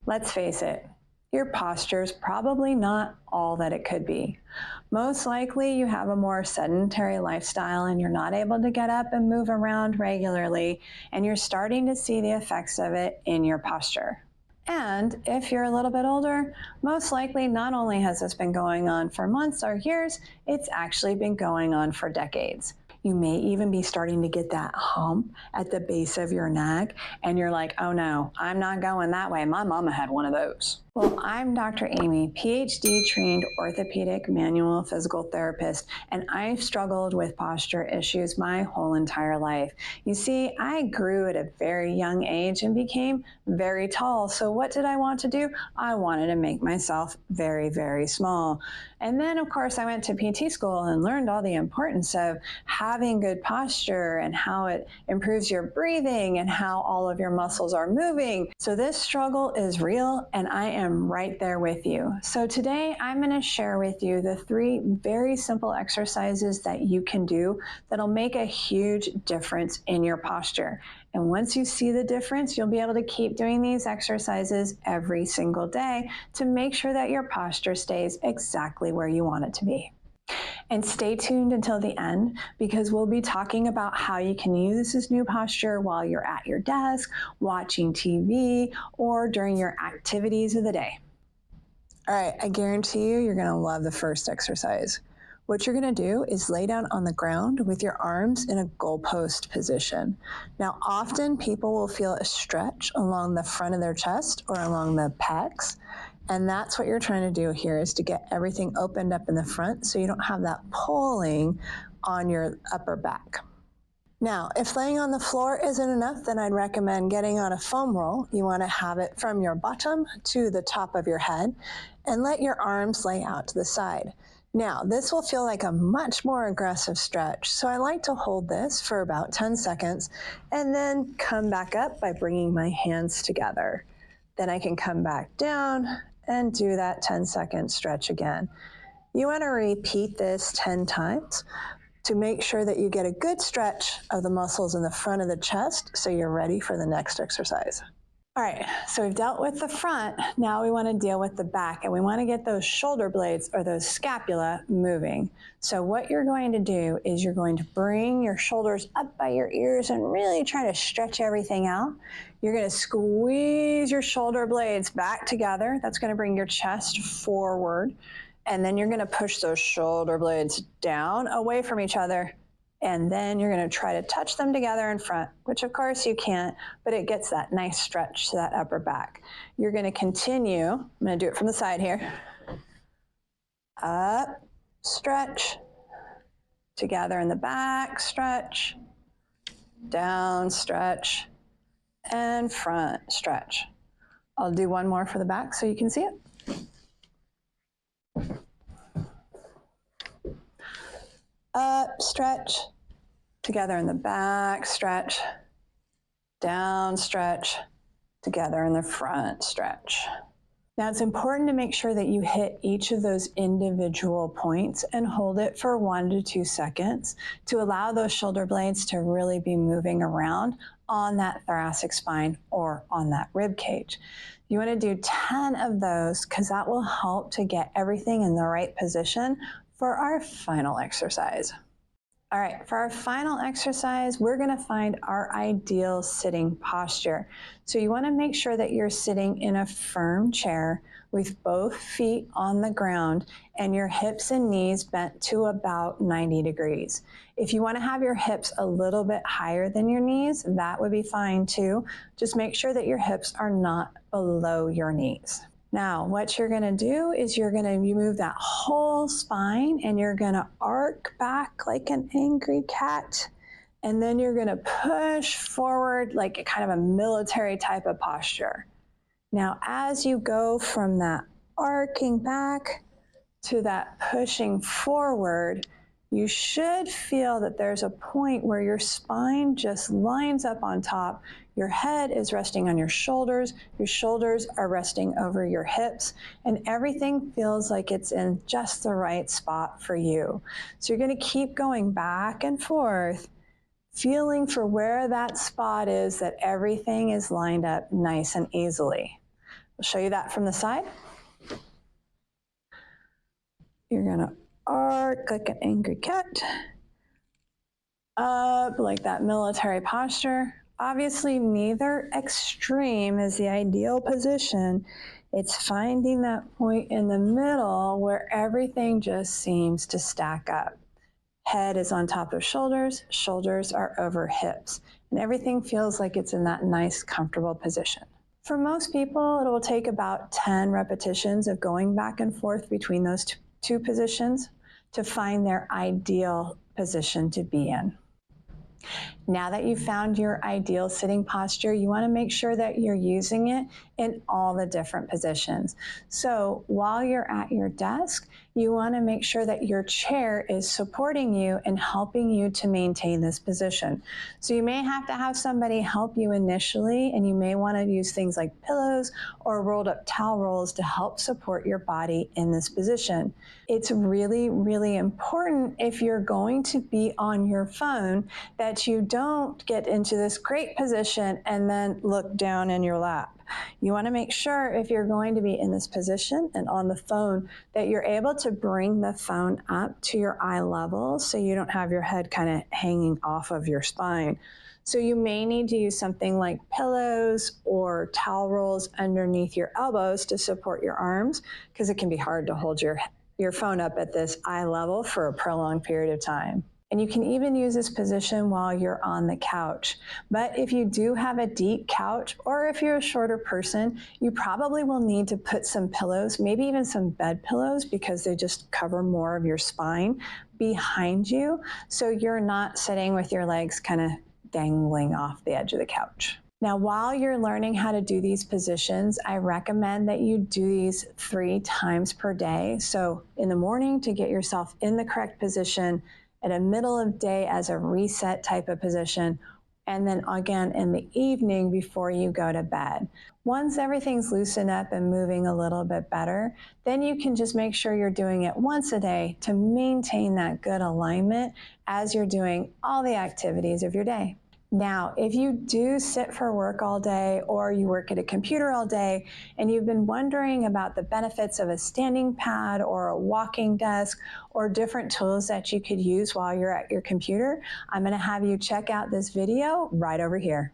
Let's face it, your posture is probably not all that it could be. Most likely you have a more sedentary lifestyle and you're not able to get up and move around regularly, and you're starting to see the effects of it in your posture. And if you're a little bit older, most likely not only has this been going on for months or years, it's actually been going on for decades. You may even be starting to get that hump at the base of your neck, and you're like, oh no, I'm not going that way. My mama had one of those. Well, I'm Dr. Amy, PhD trained orthopedic manual physical therapist, and I've struggled with posture issues my whole entire life. You see, I grew at a very young age and became very tall. So what did I want to do? I wanted to make myself very, very small. And then, of course, I went to PT school and learned all the importance of having good posture and how it improves your breathing and how all of your muscles are moving. So this struggle is real, and I am right there with you. So today I'm going to share with you the 3 very simple exercises that you can do that'll make a huge difference in your posture. And once you see the difference, you'll be able to keep doing these exercises every single day to make sure that your posture stays exactly where you want it to be. And stay tuned until the end, because we'll be talking about how you can use this new posture while you're at your desk, watching TV, or during your activities of the day. All right, I guarantee you're going to love the first exercise. What you're going to do is lay down on the ground with your arms in a goalpost position. Now, often people will feel a stretch along the front of their chest or along the pecs. And that's what you're trying to do here, is to get everything opened up in the front so you don't have that pulling on your upper back. Now, if laying on the floor isn't enough, then I'd recommend getting on a foam roll. You want to have it from your bottom to the top of your head and let your arms lay out to the side. Now, this will feel like a much more aggressive stretch, so I like to hold this for about 10 seconds and then come back up by bringing my hands together. Then I can come back down and do that 10-second stretch again. You want to repeat this 10 times to make sure that you get a good stretch of the muscles in the front of the chest so you're ready for the next exercise. All right, so we've dealt with the front. Now we want to deal with the back, and we want to get those shoulder blades or those scapula moving. So what you're going to do is you're going to bring your shoulders up by your ears and really try to stretch everything out. You're going to squeeze your shoulder blades back together. That's going to bring your chest forward. And then you're going to push those shoulder blades down away from each other. And then you're going to try to touch them together in front, which of course you can't, but it gets that nice stretch to that upper back. You're going to continue. I'm going to do it from the side here. Up, stretch, together in the back, stretch, down, stretch, and front, stretch. I'll do one more for the back so you can see it. Up, stretch, together in the back, stretch, down, stretch, together in the front, stretch. Now it's important to make sure that you hit each of those individual points and hold it for 1 to 2 seconds to allow those shoulder blades to really be moving around on that thoracic spine or on that rib cage. You want to do 10 of those because that will help to get everything in the right position for our final exercise. All right, for our final exercise, we're going to find our ideal sitting posture. So you want to make sure that you're sitting in a firm chair with both feet on the ground and your hips and knees bent to about 90 degrees. If you want to have your hips a little bit higher than your knees, that would be fine too. Just make sure that your hips are not below your knees. Now, what you're going to do is you move that whole spine and you're going to arc back like an angry cat. And then you're going to push forward like a kind of a military type of posture. Now, as you go from that arcing back to that pushing forward, you should feel that there's a point where your spine just lines up on top. Your head is resting on your shoulders are resting over your hips, and everything feels like it's in just the right spot for you. So you're going to keep going back and forth, feeling for where that spot is that everything is lined up nice and easily. I'll show you that from the side. You're gonna arc like an angry cat, up like that military posture. Obviously, neither extreme is the ideal position. It's finding that point in the middle where everything just seems to stack up. Head is on top of shoulders, shoulders are over hips, and everything feels like it's in that nice, comfortable position. For most people, it will take about 10 repetitions of going back and forth between those two positions to find their ideal position to be in. Now that you've found your ideal sitting posture, you want to make sure that you're using it in all the different positions. So while you're at your desk, you want to make sure that your chair is supporting you and helping you to maintain this position. So you may have to have somebody help you initially, and you may want to use things like pillows or rolled up towel rolls to help support your body in this position. It's really, really important if you're going to be on your phone that you don't get into this great position and then look down in your lap. You want to make sure if you're going to be in this position and on the phone that you're able to bring the phone up to your eye level so you don't have your head kind of hanging off of your spine. So you may need to use something like pillows or towel rolls underneath your elbows to support your arms, because it can be hard to hold your phone up at this eye level for a prolonged period of time. And you can even use this position while you're on the couch. But if you do have a deep couch, or if you're a shorter person, you probably will need to put some pillows, maybe even some bed pillows, because they just cover more of your spine behind you, so you're not sitting with your legs kind of dangling off the edge of the couch. Now, while you're learning how to do these positions, I recommend that you do these 3 times per day. So in the morning to get yourself in the correct position, at a middle of day as a reset type of position, and then again in the evening before you go to bed. Once everything's loosened up and moving a little bit better, then you can just make sure you're doing it once a day to maintain that good alignment as you're doing all the activities of your day. Now, if you do sit for work all day, or you work at a computer all day, and you've been wondering about the benefits of a standing pad or a walking desk or different tools that you could use while you're at your computer, I'm going to have you check out this video right over here.